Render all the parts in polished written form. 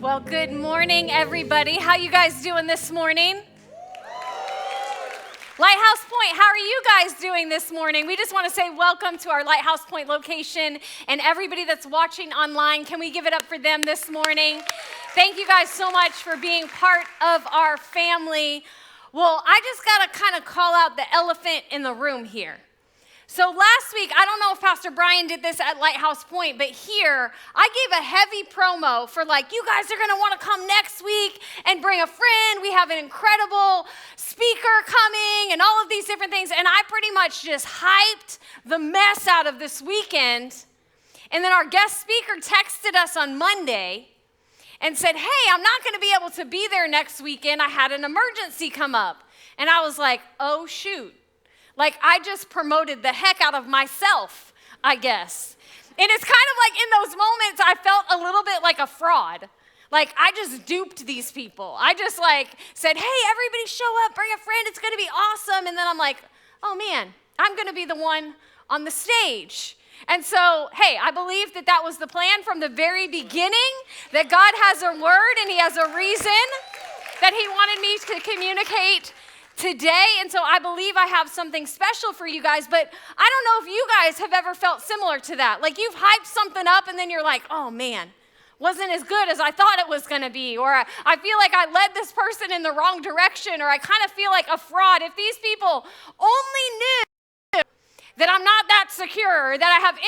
Well, good morning, everybody. How you guys doing this morning? Lighthouse Point, how are you guys doing this morning? We just want to say welcome to our Lighthouse Point location and everybody that's watching online. Can we give it up for them this morning? Thank you guys so much for being part of our family. Well, I just got to kind of call out the elephant in the room here. So last week, I don't know if Pastor Brian did this at Lighthouse Point, but here, I gave a heavy promo for you guys are going to want to come next week and bring a friend. We have an incredible speaker coming and all of these different things. And I pretty much just hyped the mess out of this weekend. And then our guest speaker texted us on Monday and said, hey, I'm not going to be able to be there next weekend. I had an emergency come up. And I was like, oh, shoot. I just promoted the heck out of myself, I guess. And it's kind of like in those moments, I felt a little bit like a fraud. I just duped these people. I just said, hey, everybody show up, bring a friend, it's going to be awesome. And then I'm like, oh man, I'm going to be the one on the stage. And so, hey, I believe that was the plan from the very beginning, that God has a word and he has a reason that he wanted me to communicate today, and so I believe I have something special for you guys, but I don't know if you guys have ever felt similar to that. You've hyped something up and then you're like, oh man, wasn't as good as I thought it was going to be, or I feel like I led this person in the wrong direction, or I kind of feel like a fraud. If these people only knew that I'm not that secure, that I have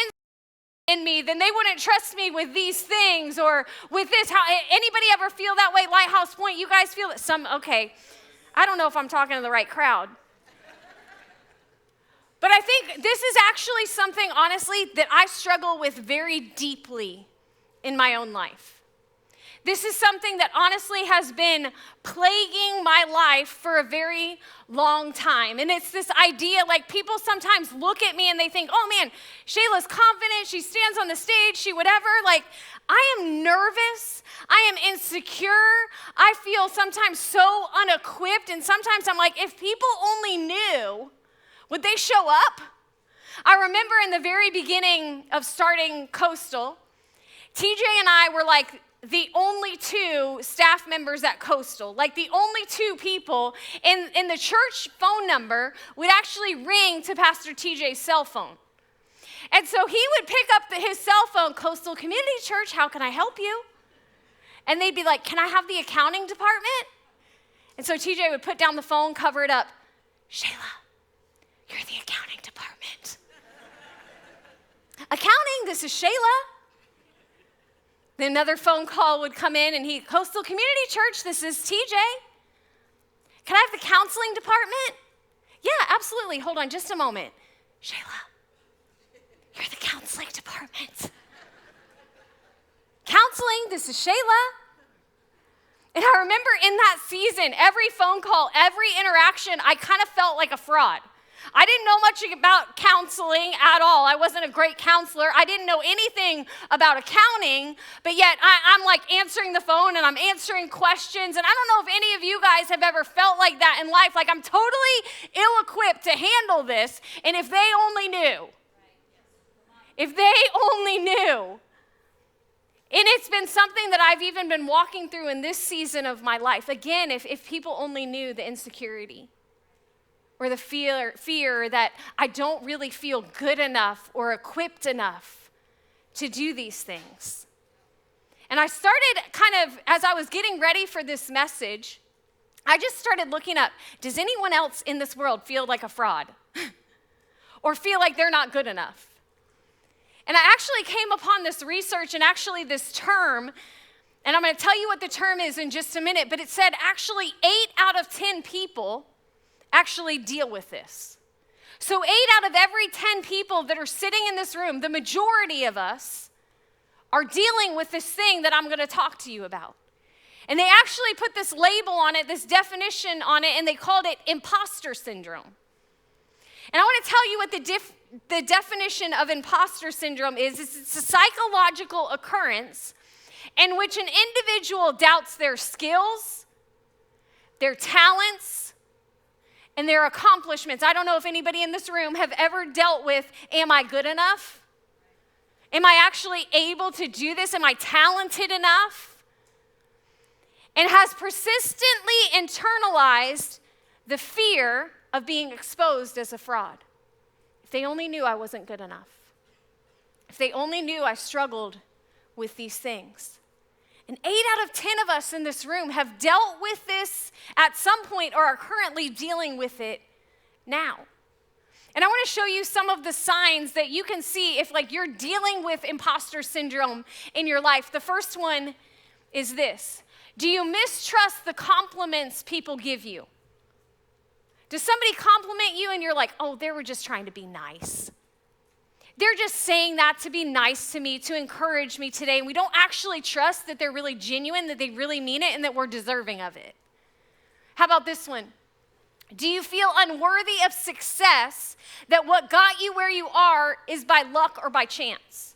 in me, then they wouldn't trust me with these things or with this. Anybody ever feel that way? Lighthouse Point, you guys feel it? Okay. I don't know if I'm talking to the right crowd. But I think this is actually something, honestly, that I struggle with very deeply in my own life. This is something that honestly has been plaguing my life for a very long time. And it's this idea, people sometimes look at me and they think, oh man, Shayla's confident, she stands on the stage, she whatever. I am nervous, I am insecure, I feel sometimes so unequipped, and sometimes I'm like, if people only knew, would they show up? I remember in the very beginning of starting Coastal, TJ and I were the only two staff members at Coastal, the only two people, in the church phone number would actually ring to Pastor TJ's cell phone. And so he would pick up his cell phone, Coastal Community Church, how can I help you? And they'd be like, can I have the accounting department? And so TJ would put down the phone, cover it up. Shayla, you're the accounting department. Accounting, this is Shayla. Then another phone call would come in and Coastal Community Church, this is TJ. Can I have the counseling department? Yeah, absolutely. Hold on just a moment. Shayla, you're the counseling department. Counseling, this is Shayla. And I remember in that season, every phone call, every interaction, I kind of felt like a fraud. I didn't know much about counseling at all. I wasn't a great counselor. I didn't know anything about accounting, but yet I'm answering the phone and I'm answering questions. And I don't know if any of you guys have ever felt like that in life. I'm totally ill-equipped to handle this. And if they only knew. If they only knew. And it's been something that I've even been walking through in this season of my life. Again, if people only knew the insecurity or the fear that I don't really feel good enough or equipped enough to do these things. And I started as I was getting ready for this message, I just started looking up, does anyone else in this world feel like a fraud? Or feel like they're not good enough? And I actually came upon this research and actually this term, and I'm going to tell you what the term is in just a minute, but it said actually 8 out of 10 people actually deal with this. So 8 out of every 10 people that are sitting in this room, the majority of us, are dealing with this thing that I'm going to talk to you about. And they actually put this label on it, this definition on it, and they called it imposter syndrome. And I want to tell you what the definition of imposter syndrome is. It's a psychological occurrence in which an individual doubts their skills, their talents, and their accomplishments. I don't know if anybody in this room have ever dealt with, am I good enough? Am I actually able to do this? Am I talented enough? and has persistently internalized the fear of being exposed as a fraud. If they only knew I wasn't good enough. If they only knew I struggled with these things. And 8 out of 10 of us in this room have dealt with this at some point or are currently dealing with it now. And I want to show you some of the signs that you can see if you're dealing with imposter syndrome in your life. The first one is this. Do you mistrust the compliments people give you? Does somebody compliment you and you're like, oh, they were just trying to be nice. They're just saying that to be nice to me, to encourage me today. And we don't actually trust that they're really genuine, that they really mean it, and that we're deserving of it. How about this one? Do you feel unworthy of success, that what got you where you are is by luck or by chance?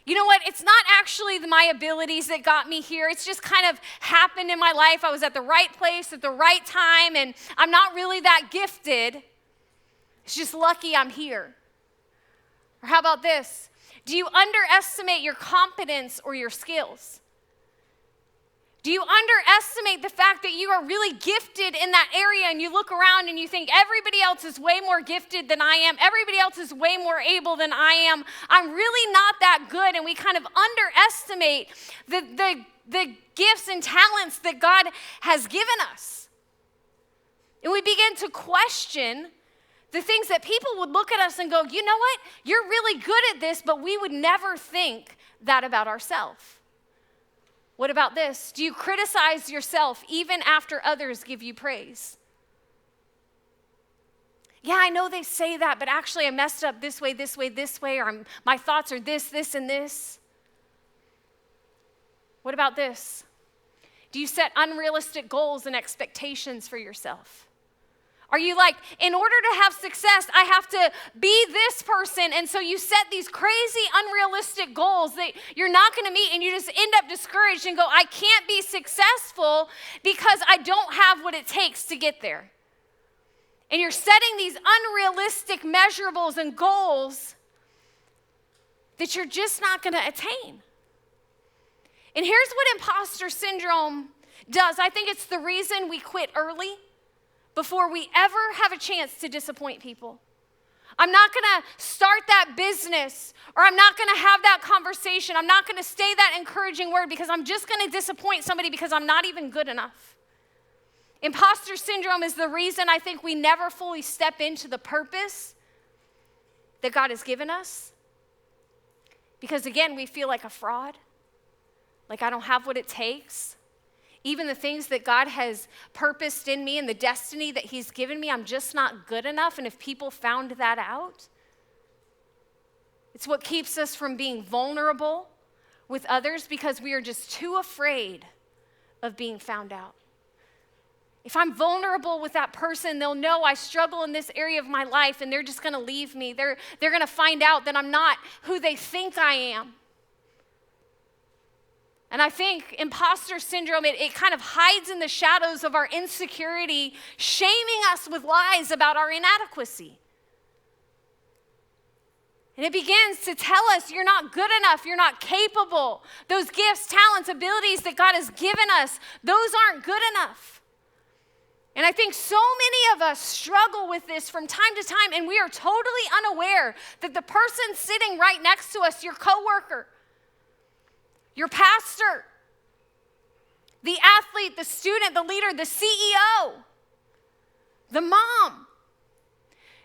You know what? It's not actually my abilities that got me here. It's just kind of happened in my life. I was at the right place at the right time, and I'm not really that gifted. It's just lucky I'm here. Or how about this? Do you underestimate your competence or your skills? Do you underestimate the fact that you are really gifted in that area and you look around and you think everybody else is way more gifted than I am, everybody else is way more able than I am, I'm really not that good, and we kind of underestimate the gifts and talents that God has given us. And we begin to question the things that people would look at us and go, you know what? You're really good at this, but we would never think that about ourselves. What about this? Do you criticize yourself even after others give you praise? Yeah, I know they say that, but actually I messed up this way, or my thoughts are this, and this. What about this? Do you set unrealistic goals and expectations for yourself? Are you like, in order to have success, I have to be this person, and so you set these crazy, unrealistic goals that you're not going to meet, and you just end up discouraged and go, I can't be successful because I don't have what it takes to get there. And you're setting these unrealistic measurables and goals that you're just not going to attain. And here's what imposter syndrome does. I think it's the reason we quit early, before we ever have a chance to disappoint people. I'm not going to start that business, or I'm not going to have that conversation. I'm not going to say that encouraging word because I'm just going to disappoint somebody because I'm not even good enough. Imposter syndrome is the reason I think we never fully step into the purpose that God has given us. Because again, we feel like a fraud, like I don't have what it takes. Even the things that God has purposed in me and the destiny that he's given me, I'm just not good enough. And if people found that out, it's what keeps us from being vulnerable with others because we are just too afraid of being found out. If I'm vulnerable with that person, they'll know I struggle in this area of my life and they're just going to leave me. They're going to find out that I'm not who they think I am. And I think imposter syndrome, it kind of hides in the shadows of our insecurity, shaming us with lies about our inadequacy. And it begins to tell us you're not good enough, you're not capable. Those gifts, talents, abilities that God has given us, those aren't good enough. And I think so many of us struggle with this from time to time, and we are totally unaware that the person sitting right next to us, your coworker, your pastor, the athlete, the student, the leader, the CEO, the mom,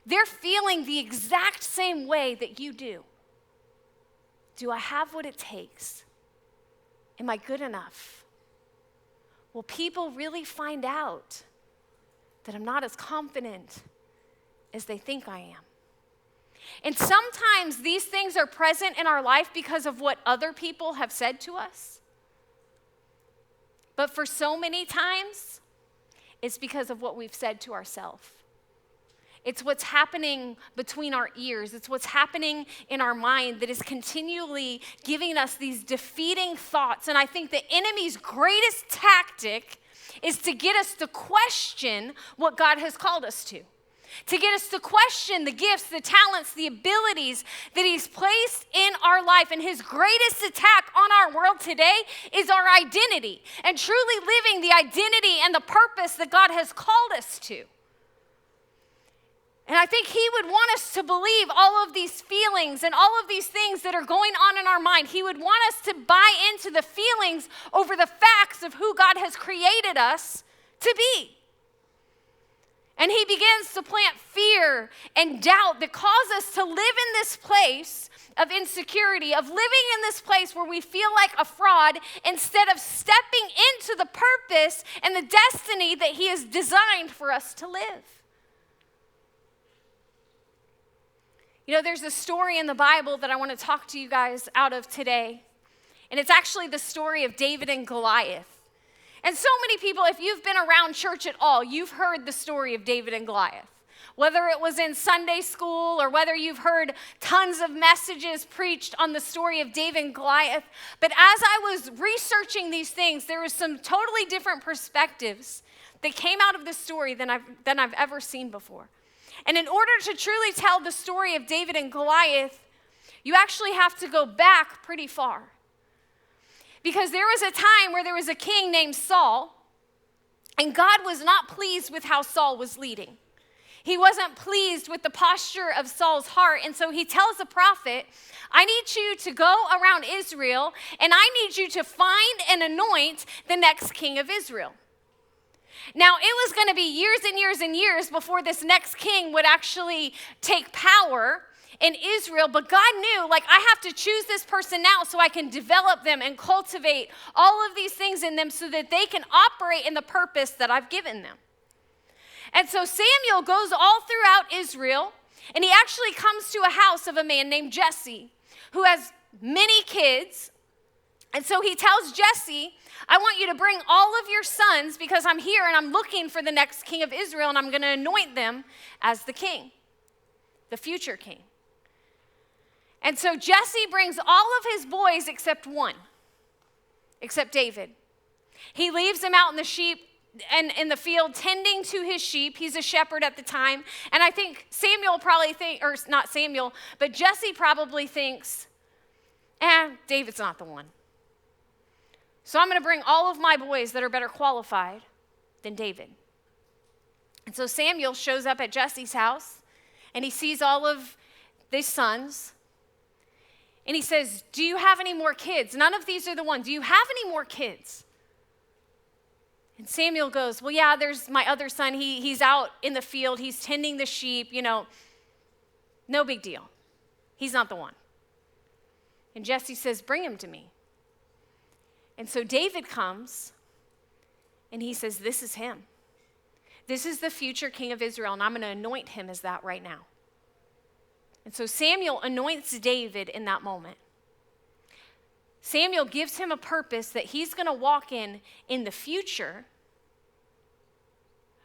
they're feeling the exact same way that you do. Do I have what it takes? Am I good enough? Will people really find out that I'm not as confident as they think I am? And sometimes these things are present in our life because of what other people have said to us. But for so many times, it's because of what we've said to ourselves. It's what's happening between our ears. It's what's happening in our mind that is continually giving us these defeating thoughts. And I think the enemy's greatest tactic is to get us to question what God has called us to. to get us to question the gifts, the talents, the abilities that he's placed in our life. And his greatest attack on our world today is our identity and truly living the identity and the purpose that God has called us to. And I think he would want us to believe all of these feelings and all of these things that are going on in our mind. He would want us to buy into the feelings over the facts of who God has created us to be. And he begins to plant fear and doubt that cause us to live in this place of insecurity, of living in this place where we feel like a fraud instead of stepping into the purpose and the destiny that he has designed for us to live. You know, there's a story in the Bible that I want to talk to you guys out of today. And it's actually the story of David and Goliath. And so many people, if you've been around church at all, you've heard the story of David and Goliath. Whether it was in Sunday school or whether you've heard tons of messages preached on the story of David and Goliath. But as I was researching these things, there was some totally different perspectives that came out of this story than I've ever seen before. And in order to truly tell the story of David and Goliath, you actually have to go back pretty far. Because there was a time where there was a king named Saul, and God was not pleased with how Saul was leading. He wasn't pleased with the posture of Saul's heart, and so he tells the prophet, I need you to go around Israel, and I need you to find and anoint the next king of Israel. Now, it was going to be years and years and years before this next king would actually take power in Israel, but God knew, like, I have to choose this person now so I can develop them and cultivate all of these things in them so that they can operate in the purpose that I've given them. And so Samuel goes all throughout Israel, and he actually comes to a house of a man named Jesse, who has many kids. And so he tells Jesse, I want you to bring all of your sons because I'm here and I'm looking for the next king of Israel, and I'm going to anoint them as the king, the future king. And so Jesse brings all of his boys except one, except David. He leaves him out in the sheep and in the field tending to his sheep. He's a shepherd at the time. And I think Samuel probably or not Samuel, but Jesse probably thinks, David's not the one. So I'm going to bring all of my boys that are better qualified than David. And so Samuel shows up at Jesse's house, and he sees all of these sons. And he says, do you have any more kids? None of these are the ones. Do you have any more kids? And Samuel goes, well, yeah, there's my other son. He's out in the field. He's tending the sheep, no big deal. He's not the one. And Jesse says, bring him to me. And so David comes, and he says, this is him. This is the future king of Israel, and I'm going to anoint him as that right now. And so Samuel anoints David in that moment. Samuel gives him a purpose that he's going to walk in the future.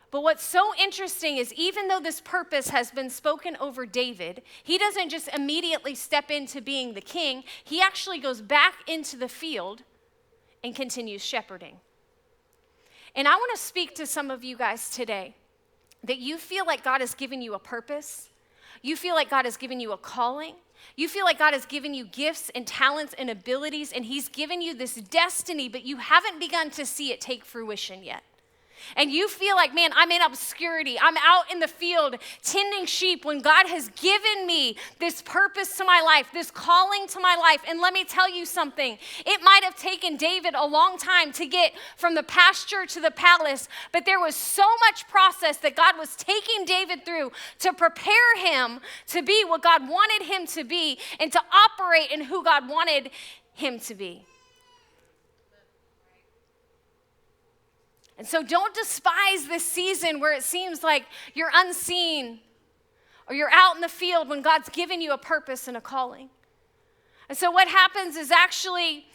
But what's so interesting is even though this purpose has been spoken over David, he doesn't just immediately step into being the king. He actually goes back into the field and continues shepherding. And I want to speak to some of you guys today that you feel like God has given you a purpose. You feel like God has given you a calling. You feel like God has given you gifts and talents and abilities, and he's given you this destiny, but you haven't begun to see it take fruition yet. And you feel like, man, I'm in obscurity. I'm out in the field tending sheep when God has given me this purpose to my life, this calling to my life. And let me tell you something. It might have taken David a long time to get from the pasture to the palace, but there was so much process that God was taking David through to prepare him to be what God wanted him to be and to operate in who God wanted him to be. And so don't despise this season where it seems like you're unseen or you're out in the field when God's given you a purpose and a calling. And so what happens is actually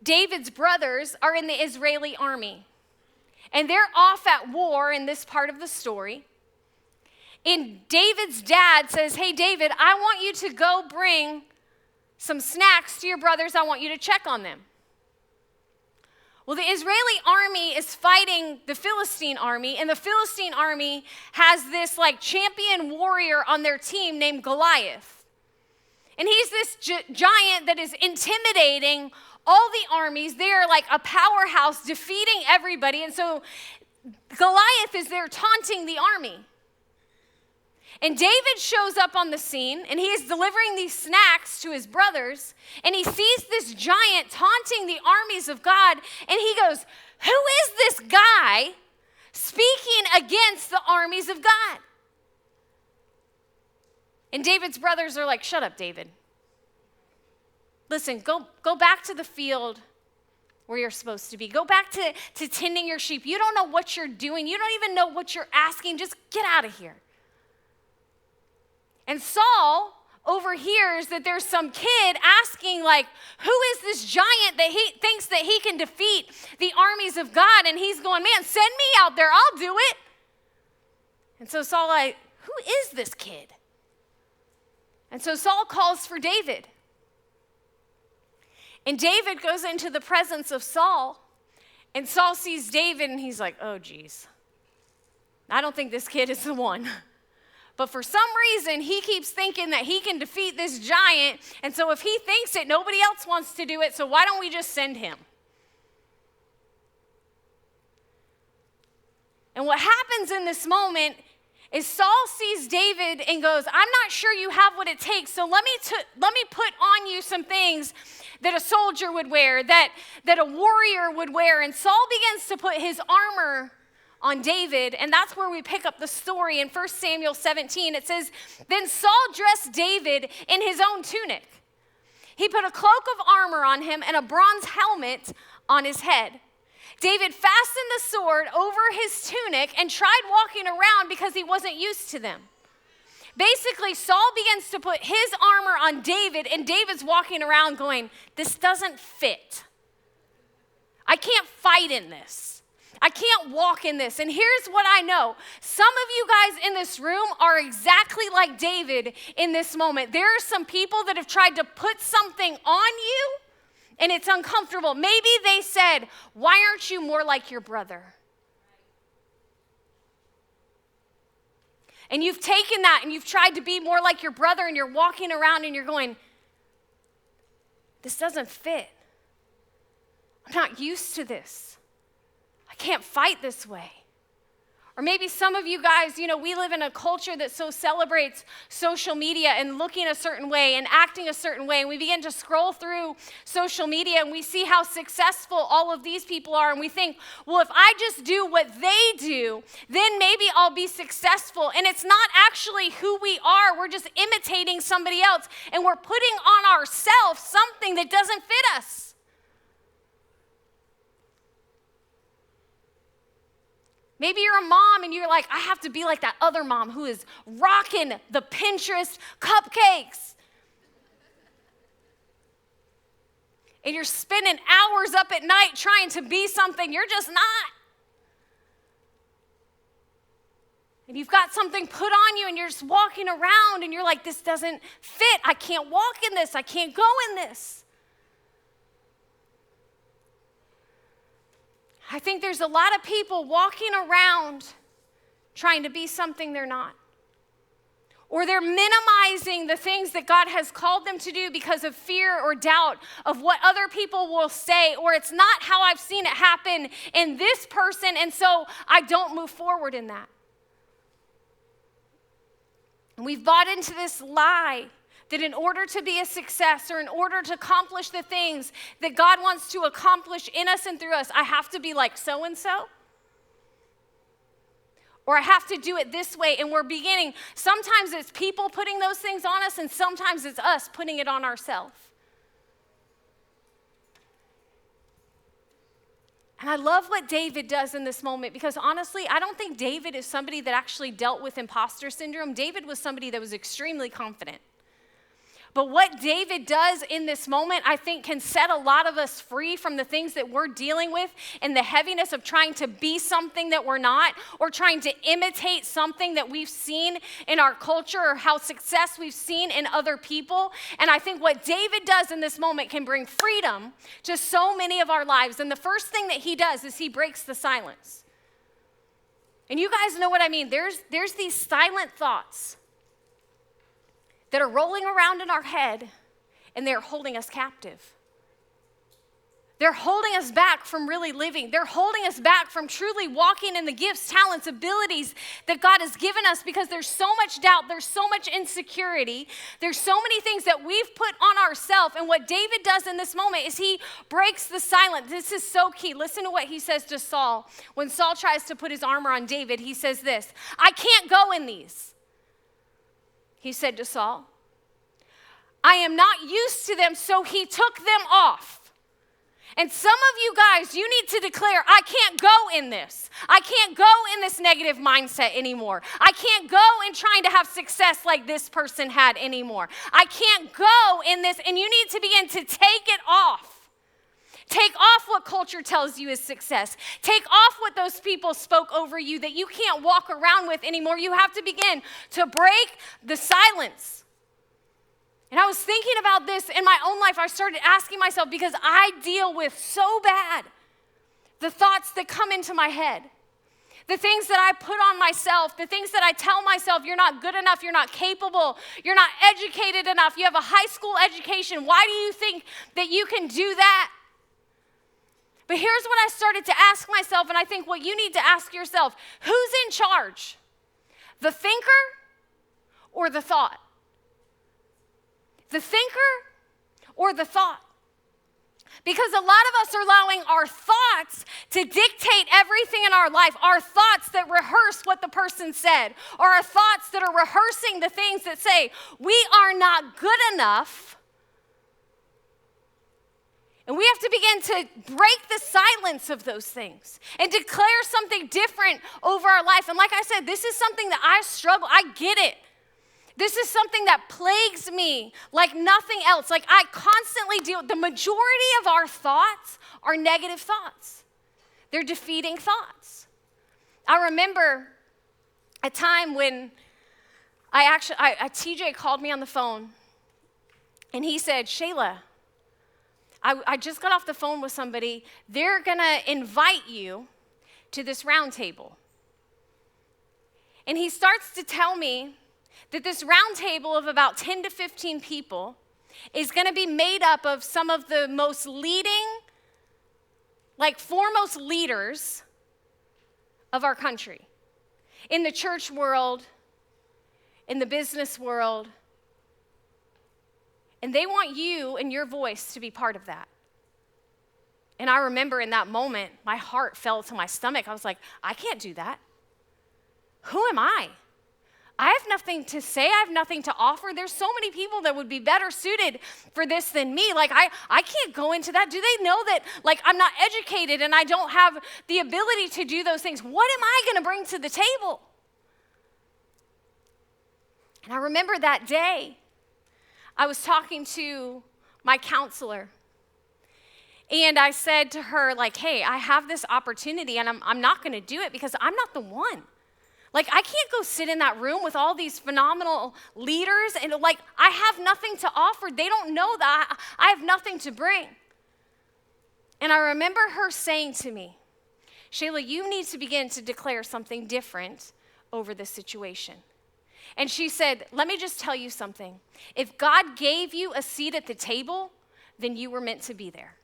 David's brothers are in the Israeli army. And they're off at war in this part of the story. And David's dad says, hey, David, I want you to go bring some snacks to your brothers. I want you to check on them. Well, the Israeli army is fighting the Philistine army, and the Philistine army has this like champion warrior on their team named Goliath. And he's this giant that is intimidating all the armies. They are like a powerhouse defeating everybody. And so Goliath is there taunting the army. And David shows up on the scene, and he is delivering these snacks to his brothers, and he sees this giant taunting the armies of God, and he goes, "Who is this guy speaking against the armies of God?" And David's brothers are like, "Shut up, David. Listen, go back to the field where you're supposed to be. Go back to tending your sheep. You don't know what you're doing. You don't even know what you're asking. Just get out of here." And Saul overhears that there's some kid asking, like, who is this giant that he thinks that he can defeat the armies of God? And he's going, "Man, send me out there. I'll do it." And so Saul, like, who is this kid? And so Saul calls for David. And David goes into the presence of Saul. And Saul sees David, and he's like, "Oh, geez. I don't think this kid is the one." But for some reason, he keeps thinking that he can defeat this giant. And so if he thinks it, nobody else wants to do it. So why don't we just send him? And what happens in this moment is Saul sees David and goes, "I'm not sure you have what it takes. So let me put on you some things that a soldier would wear, that a warrior would wear." And Saul begins to put his armor on David, and that's where we pick up the story in 1 Samuel 17. It says, "Then Saul dressed David in his own tunic. He put a cloak of armor on him and a bronze helmet on his head. David fastened the sword over his tunic and tried walking around because he wasn't used to them." Basically, Saul begins to put his armor on David, and David's walking around going, "This doesn't fit. I can't fight in this. I can't walk in this." And here's what I know. Some of you guys in this room are exactly like David in this moment. There are some people that have tried to put something on you, and it's uncomfortable. Maybe they said, "Why aren't you more like your brother?" And you've taken that and you've tried to be more like your brother, and you're walking around and you're going, "This doesn't fit. I'm not used to this. I can't fight this way." Or maybe some of you guys, we live in a culture that so celebrates social media and looking a certain way and acting a certain way. And we begin to scroll through social media and we see how successful all of these people are. And we think, well, if I just do what they do, then maybe I'll be successful. And it's not actually who we are. We're just imitating somebody else. And we're putting on ourselves something that doesn't fit us. Maybe you're a mom and you're like, "I have to be like that other mom who is rocking the Pinterest cupcakes." And you're spending hours up at night trying to be something you're just not. And you've got something put on you and you're just walking around and you're like, "This doesn't fit. I can't walk in this. I can't go in this." I think there's a lot of people walking around trying to be something they're not. Or they're minimizing the things that God has called them to do because of fear or doubt of what other people will say, or it's not how I've seen it happen in this person, and so I don't move forward in that. And we've bought into this lie that in order to be a success or in order to accomplish the things that God wants to accomplish in us and through us, I have to be like so-and-so. Or I have to do it this way. And we're beginning, sometimes it's people putting those things on us, and sometimes it's us putting it on ourselves. And I love what David does in this moment, because honestly, I don't think David is somebody that actually dealt with imposter syndrome. David was somebody that was extremely confident. But what David does in this moment, I think, can set a lot of us free from the things that we're dealing with and the heaviness of trying to be something that we're not, or trying to imitate something that we've seen in our culture or how success we've seen in other people. And I think what David does in this moment can bring freedom to so many of our lives. And the first thing that he does is he breaks the silence. And you guys know what I mean. There's these silent thoughts that are rolling around in our head, and they're holding us captive. They're holding us back from really living. They're holding us back from truly walking in the gifts, talents, abilities that God has given us, because there's so much doubt, there's so much insecurity, there's so many things that we've put on ourselves. And what David does in this moment is he breaks the silence. This is so key. Listen to what he says to Saul. When Saul tries to put his armor on David, he says this, "I can't go in these." He said to Saul, "I am not used to them," so he took them off. And some of you guys, you need to declare, I can't go in this. I can't go in this negative mindset anymore. I can't go in trying to have success like this person had anymore. I can't go in this, and you need to begin to take it off. Take off what culture tells you is success. Take off what those people spoke over you that you can't walk around with anymore. You have to begin to break the silence. And I was thinking about this in my own life. I started asking myself, because I deal with so bad the thoughts that come into my head, the things that I put on myself, the things that I tell myself, you're not good enough, you're not capable, you're not educated enough, you have a high school education. Why do you think that you can do that? But here's what I started to ask myself, and I think what you need to ask yourself: who's in charge? The thinker or the thought? The thinker or the thought? Because a lot of us are allowing our thoughts to dictate everything in our life. Our thoughts that rehearse what the person said, or our thoughts that are rehearsing the things that say we are not good enough. And we have to begin to break the silence of those things and declare something different over our life. And like I said, this is something that I struggle. I get it. This is something that plagues me like nothing else. Like I constantly deal with the majority of our thoughts are negative thoughts. They're defeating thoughts. I remember a time when TJ called me on the phone, and he said, "Shayla, I just got off the phone with somebody. They're going to invite you to this round table." And he starts to tell me that this round table of about 10 to 15 people is going to be made up of some of the most leading, foremost leaders of our country, in the church world, in the business world. And they want you and your voice to be part of that. And I remember in that moment, my heart fell to my stomach. I was like, I can't do that. Who am I? I have nothing to say. I have nothing to offer. There's so many people that would be better suited for this than me. I can't go into that. Do they know that, I'm not educated and I don't have the ability to do those things? What am I going to bring to the table? And I remember that day, I was talking to my counselor, and I said to her, hey, I have this opportunity, and I'm not going to do it because I'm not the one. I can't go sit in that room with all these phenomenal leaders, and I have nothing to offer. They don't know that I have nothing to bring. And I remember her saying to me, Shayla, you need to begin to declare something different over this situation. And she said, let me just tell you something. If God gave you a seat at the table, then you were meant to be there.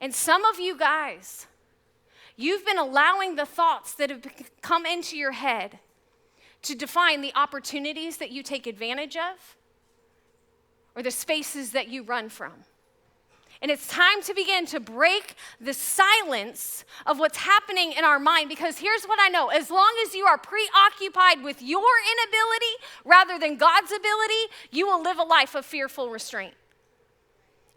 And some of you guys, you've been allowing the thoughts that have come into your head to define the opportunities that you take advantage of or the spaces that you run from. And it's time to begin to break the silence of what's happening in our mind, because here's what I know. As long as you are preoccupied with your inability rather than God's ability, you will live a life of fearful restraint.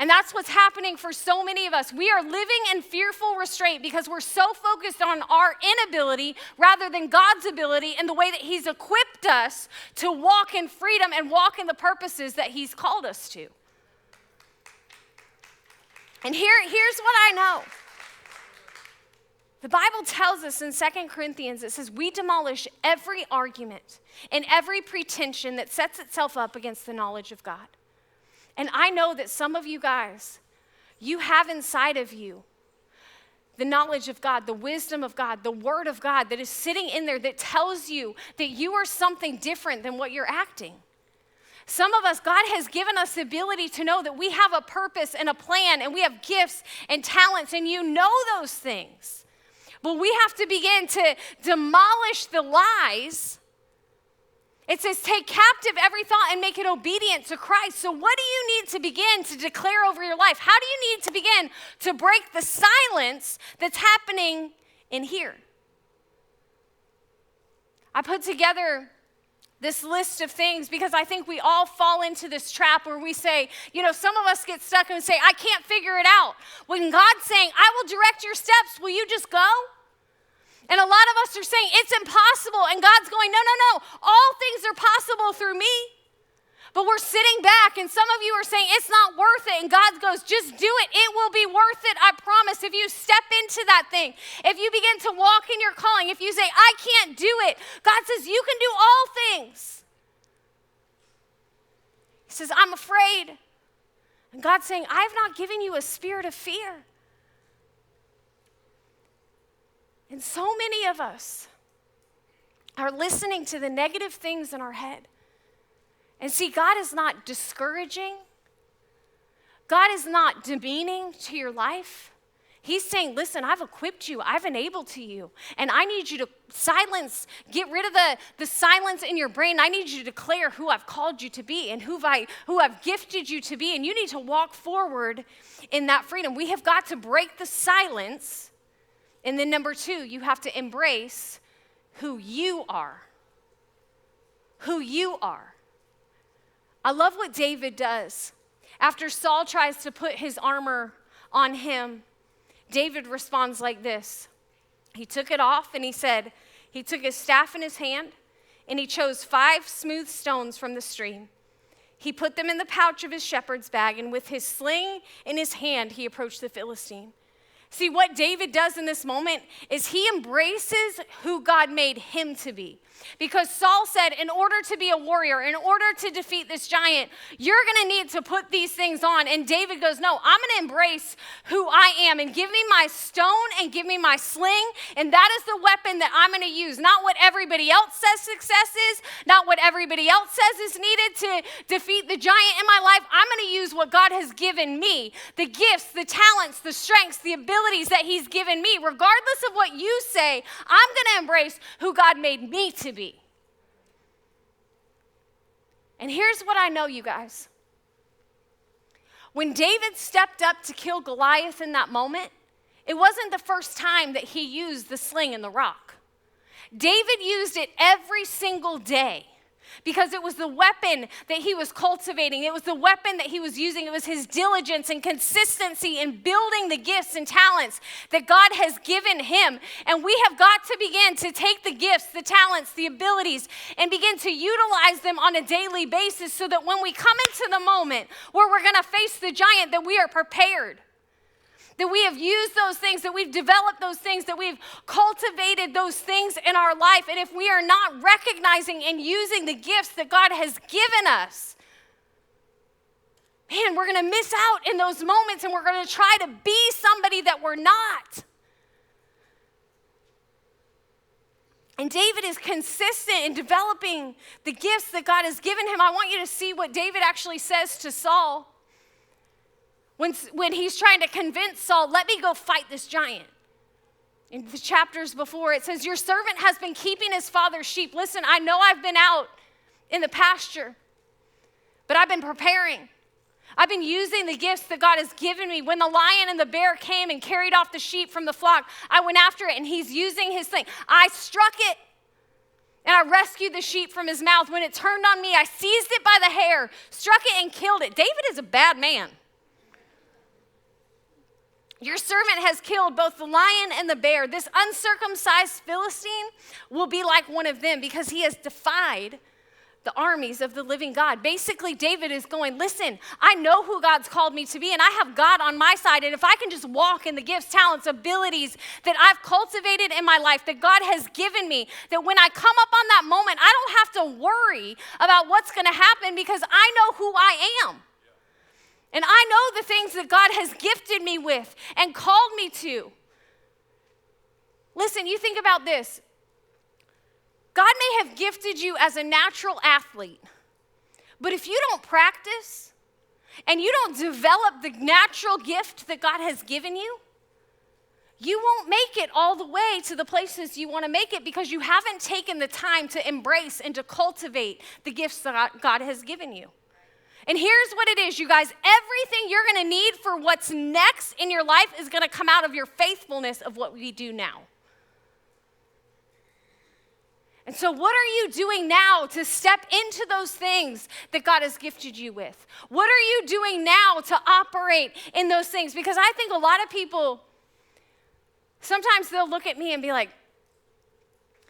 And that's what's happening for so many of us. We are living in fearful restraint because we're so focused on our inability rather than God's ability and the way that he's equipped us to walk in freedom and walk in the purposes that he's called us to. And here's what I know. The Bible tells us in 2 Corinthians, it says, we demolish every argument and every pretension that sets itself up against the knowledge of God. And I know that some of you guys, you have inside of you the knowledge of God, the wisdom of God, the word of God that is sitting in there that tells you that you are something different than what you're acting. Some of us, God has given us the ability to know that we have a purpose and a plan and we have gifts and talents, and you know those things. But we have to begin to demolish the lies. It says, take captive every thought and make it obedient to Christ. So what do you need to begin to declare over your life? How do you need to begin to break the silence that's happening in here? I put together this list of things because I think we all fall into this trap where we say, some of us get stuck and say, I can't figure it out. When God's saying, I will direct your steps, will you just go? And a lot of us are saying, it's impossible. And God's going, no. All things are possible through me. But we're sitting back, and some of you are saying, it's not worth it. And God goes, just do it. It will be worth it, I promise. If you step into that thing, if you begin to walk in your calling, if you say, I can't do it, God says, you can do all things. He says, I'm afraid. And God's saying, I have not given you a spirit of fear. And so many of us are listening to the negative things in our head. And see, God is not discouraging. God is not demeaning to your life. He's saying, listen, I've equipped you. I've enabled you. And I need you to get rid of the silence in your brain. I need you to declare who I've called you to be and who I've gifted you to be. And you need to walk forward in that freedom. We have got to break the silence. And then number 2, you have to embrace who you are. Who you are. I love what David does. After Saul tries to put his armor on him, David responds like this. He took it off and he said, he took his staff in his hand and he chose 5 smooth stones from the stream. He put them in the pouch of his shepherd's bag, and with his sling in his hand, he approached the Philistine. See, what David does in this moment is he embraces who God made him to be. Because Saul said, in order to be a warrior, in order to defeat this giant, you're going to need to put these things on. And David goes, no, I'm going to embrace who I am and give me my stone and give me my sling. And that is the weapon that I'm going to use. Not what everybody else says success is, not what everybody else says is needed to defeat the giant in my life. I'm going to use what God has given me, the gifts, the talents, the strengths, the abilities that he's given me. Regardless of what you say, I'm going to embrace who God made me to be. And here's what I know, you guys. When David stepped up to kill Goliath in that moment, it wasn't the first time that he used the sling and the rock. David used it every single day because it was the weapon that he was cultivating. It was the weapon that he was using. It was his diligence and consistency in building the gifts and talents that God has given him. And we have got to begin to take the gifts, the talents, the abilities, and begin to utilize them on a daily basis so that when we come into the moment where we're going to face the giant, that we are prepared. That we have used those things, that we've developed those things, that we've cultivated those things in our life. And if we are not recognizing and using the gifts that God has given us, man, we're going to miss out in those moments and we're going to try to be somebody that we're not. And David is consistent in developing the gifts that God has given him. I want you to see what David actually says to Saul. When he's trying to convince Saul, let me go fight this giant. In the chapters before, it says, your servant has been keeping his father's sheep. Listen, I know I've been out in the pasture, but I've been preparing. I've been using the gifts that God has given me. When the lion and the bear came and carried off the sheep from the flock, I went after it, and he's using his thing. I struck it, and I rescued the sheep from his mouth. When it turned on me, I seized it by the hair, struck it, and killed it. David is a bad man. Your servant has killed both the lion and the bear. This uncircumcised Philistine will be like one of them because he has defied the armies of the living God. Basically, David is going, listen, I know who God's called me to be, and I have God on my side, and if I can just walk in the gifts, talents, abilities that I've cultivated in my life, that God has given me, that when I come up on that moment, I don't have to worry about what's going to happen because I know who I am. And I know the things that God has gifted me with and called me to. Listen, you think about this. God may have gifted you as a natural athlete, but if you don't practice and you don't develop the natural gift that God has given you, you won't make it all the way to the places you want to make it because you haven't taken the time to embrace and to cultivate the gifts that God has given you. And here's what it is, you guys. Everything you're going to need for what's next in your life is going to come out of your faithfulness of what we do now. And so what are you doing now to step into those things that God has gifted you with? What are you doing now to operate in those things? Because I think a lot of people, sometimes they'll look at me and be like,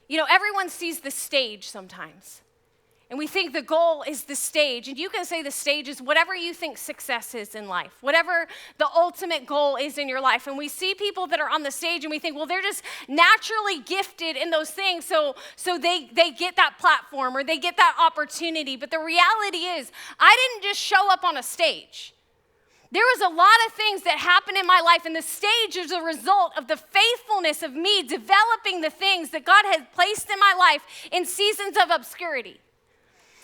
you know, everyone sees the stage sometimes. And we think the goal is the stage. And you can say the stage is whatever you think success is in life, whatever the ultimate goal is in your life. And we see people that are on the stage and we think, well, they're just naturally gifted in those things. So they get that platform or they get that opportunity. But the reality is, I didn't just show up on a stage. There was a lot of things that happened in my life, and the stage is a result of the faithfulness of me developing the things that God had placed in my life in seasons of obscurity.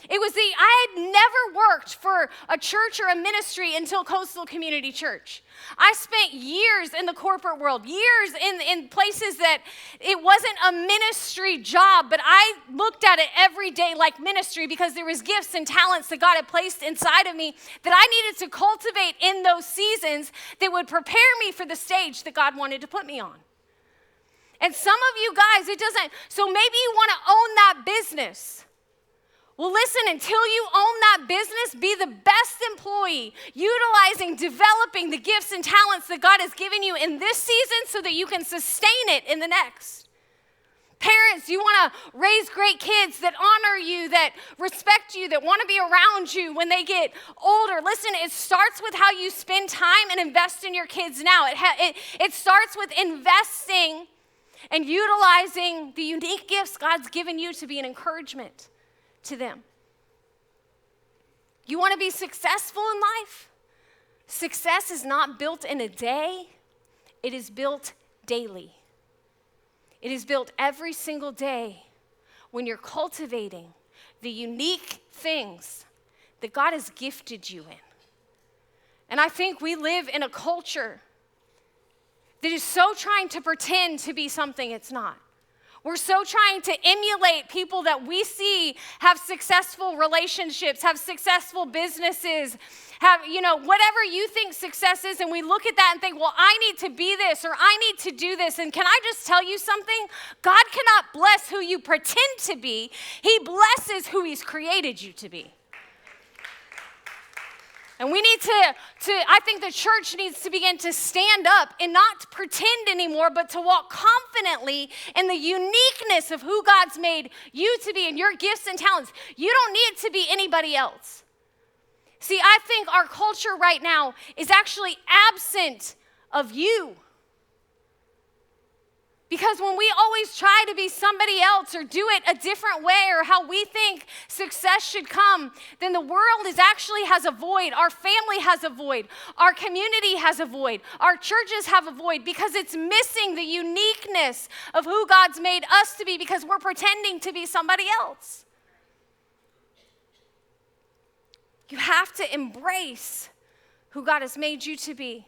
I had never worked for a church or a ministry until Coastal Community Church. I spent years in the corporate world, years in places that it wasn't a ministry job, but I looked at it every day like ministry because there was gifts and talents that God had placed inside of me that I needed to cultivate in those seasons that would prepare me for the stage that God wanted to put me on. And some of you guys, it doesn't, so maybe you want to own that business. Well, listen, until you own that business, be the best employee, utilizing, developing the gifts and talents that God has given you in this season so that you can sustain it in the next. Parents, you want to raise great kids that honor you, that respect you, that want to be around you when they get older. Listen, it starts with how you spend time and invest in your kids now. It starts with investing and utilizing the unique gifts God's given you to be an encouragement to them. You want to be successful in life? Success is not built in a day. It is built daily. It is built every single day when you're cultivating the unique things that God has gifted you in. And I think we live in a culture that is so trying to pretend to be something it's not. We're so trying to emulate people that we see have successful relationships, have successful businesses, have, whatever you think success is, and we look at that and think, well, I need to be this or I need to do this. And can I just tell you something? God cannot bless who you pretend to be. He blesses who He's created you to be. And we need I think the church needs to begin to stand up and not pretend anymore, but to walk confidently in the uniqueness of who God's made you to be and your gifts and talents. You don't need to be anybody else. See, I think our culture right now is actually absent of you. Because when we always try to be somebody else or do it a different way or how we think success should come, then the world has a void. Our family has a void. Our community has a void. Our churches have a void because it's missing the uniqueness of who God's made us to be because we're pretending to be somebody else. You have to embrace who God has made you to be.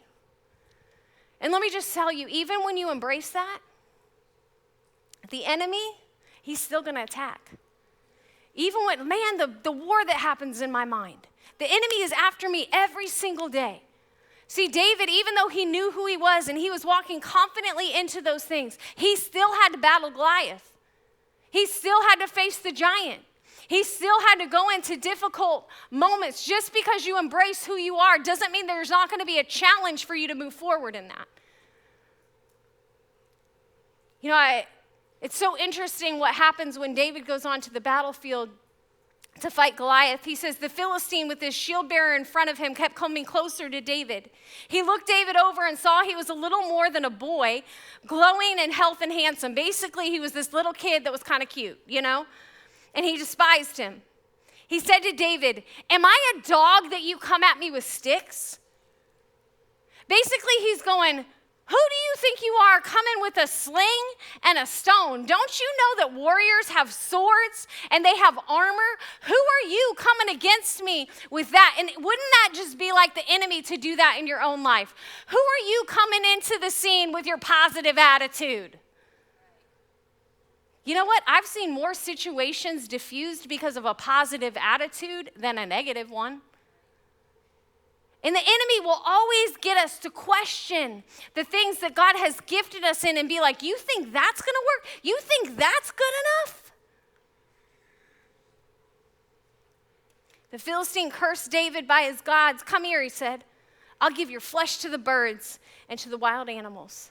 And let me just tell you, even when you embrace that, the enemy, he's still going to attack. Even when, the war that happens in my mind, the enemy is after me every single day. See, David, even though he knew who he was and he was walking confidently into those things, he still had to battle Goliath. He still had to face the giant. He still had to go into difficult moments. Just because you embrace who you are doesn't mean there's not going to be a challenge for you to move forward in that. You know, it's so interesting what happens when David goes onto the battlefield to fight Goliath. He says the Philistine with his shield bearer in front of him kept coming closer to David. He looked David over and saw he was a little more than a boy, glowing in health and handsome. Basically, he was this little kid that was kind of cute, you know? And he despised him. He said to David, "Am I a dog that you come at me with sticks?" Basically, he's going, who do you think you are coming with a sling and a stone? Don't you know that warriors have swords and they have armor? Who are you coming against me with that? And wouldn't that just be like the enemy to do that in your own life? Who are you coming into the scene with your positive attitude? You know what? I've seen more situations diffused because of a positive attitude than a negative one. And the enemy will always get us to question the things that God has gifted us in and be like, you think that's going to work? You think that's good enough? The Philistine cursed David by his gods. "Come here," he said. "I'll give your flesh to the birds and to the wild animals."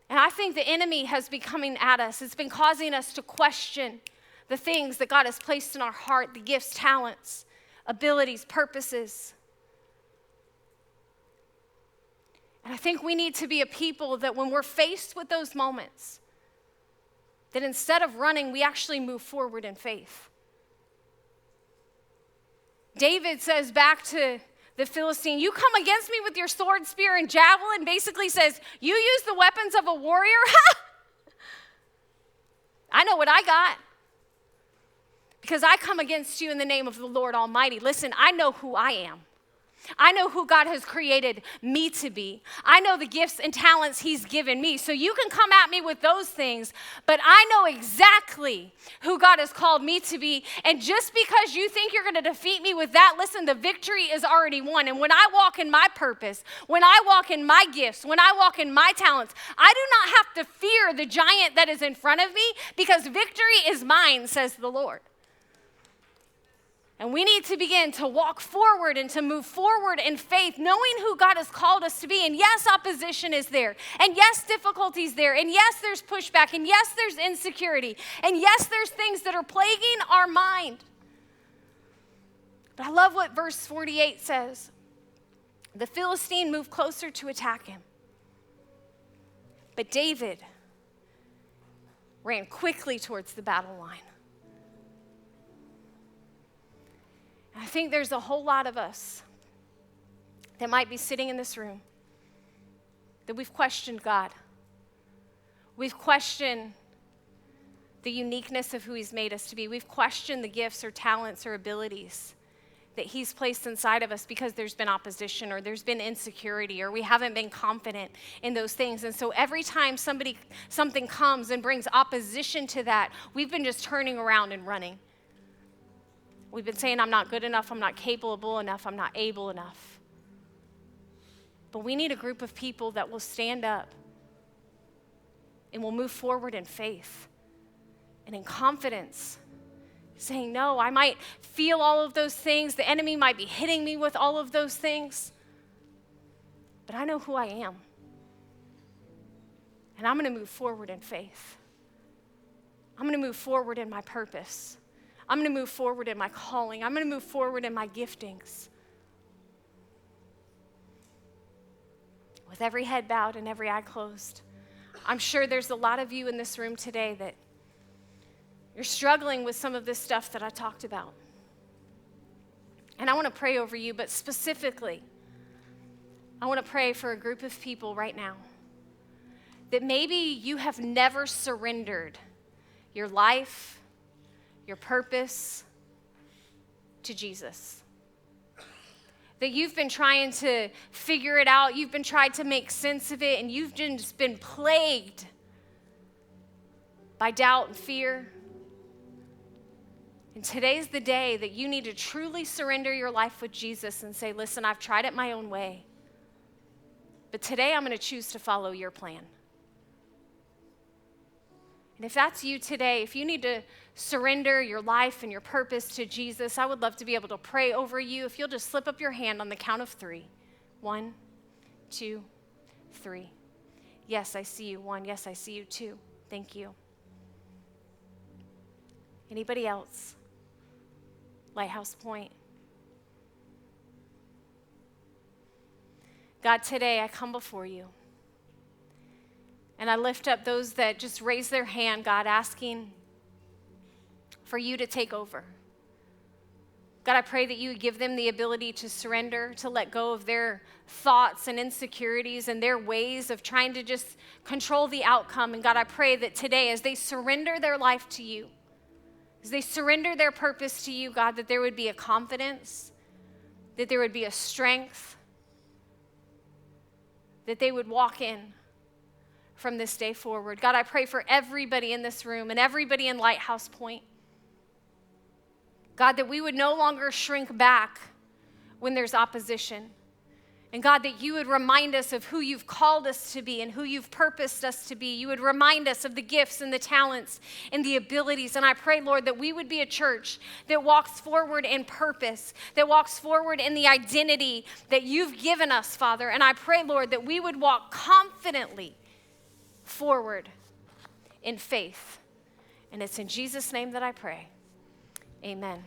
And I think the enemy has been coming at us. It's been causing us to question the things that God has placed in our heart, the gifts, talents, abilities, purposes. And I think we need to be a people that when we're faced with those moments, that instead of running, we actually move forward in faith. David says back to the Philistine, "You come against me with your sword, spear, and javelin," basically says, "You use the weapons of a warrior? I know what I got. Because I come against you in the name of the Lord Almighty." Listen, I know who I am. I know who God has created me to be. I know the gifts and talents he's given me. So you can come at me with those things, but I know exactly who God has called me to be. And just because you think you're going to defeat me with that, listen, the victory is already won. And when I walk in my purpose, when I walk in my gifts, when I walk in my talents, I do not have to fear the giant that is in front of me because victory is mine, says the Lord. And we need to begin to walk forward and to move forward in faith, knowing who God has called us to be. And yes, opposition is there. And yes, difficulties there. And yes, there's pushback. And yes, there's insecurity. And yes, there's things that are plaguing our mind. But I love what verse 48 says. The Philistine moved closer to attack him. But David ran quickly towards the battle line. I think there's a whole lot of us that might be sitting in this room that we've questioned God. We've questioned the uniqueness of who he's made us to be. We've questioned the gifts or talents or abilities that he's placed inside of us because there's been opposition or there's been insecurity or we haven't been confident in those things. And so every time something comes and brings opposition to that, we've been just turning around and running. We've been saying, I'm not good enough, I'm not capable enough, I'm not able enough. But we need a group of people that will stand up and will move forward in faith and in confidence, saying, no, I might feel all of those things. The enemy might be hitting me with all of those things, but I know who I am. And I'm going to move forward in faith. I'm going to move forward in my purpose. I'm going to move forward in my calling. I'm going to move forward in my giftings. With every head bowed and every eye closed, I'm sure there's a lot of you in this room today that you're struggling with some of this stuff that I talked about. And I want to pray over you, but specifically, I want to pray for a group of people right now that maybe you have never surrendered your life, your purpose to Jesus. That you've been trying to figure it out, you've been trying to make sense of it, and you've just been plagued by doubt and fear. And today's the day that you need to truly surrender your life with Jesus and say, listen, I've tried it my own way, but today I'm going to choose to follow your plan. And if that's you today, if you need to surrender your life and your purpose to Jesus, I would love to be able to pray over you. If you'll just slip up your hand on the count of 3. 1, 2, 3. Yes, I see you. 1. Yes, I see you. 2. Thank you. Anybody else? Lighthouse Point. God, today I come before you. And I lift up those that just raise their hand, God, asking for you to take over. God, I pray that you would give them the ability to surrender, to let go of their thoughts and insecurities and their ways of trying to just control the outcome. And God, I pray that today, as they surrender their life to you, as they surrender their purpose to you, God, that there would be a confidence, that there would be a strength, that they would walk in from this day forward. God, I pray for everybody in this room and everybody in Lighthouse Point. God, that we would no longer shrink back when there's opposition. And God, that you would remind us of who you've called us to be and who you've purposed us to be. You would remind us of the gifts and the talents and the abilities. And I pray, Lord, that we would be a church that walks forward in purpose, that walks forward in the identity that you've given us, Father. And I pray, Lord, that we would walk confidently forward in faith. And it's in Jesus' name that I pray. Amen.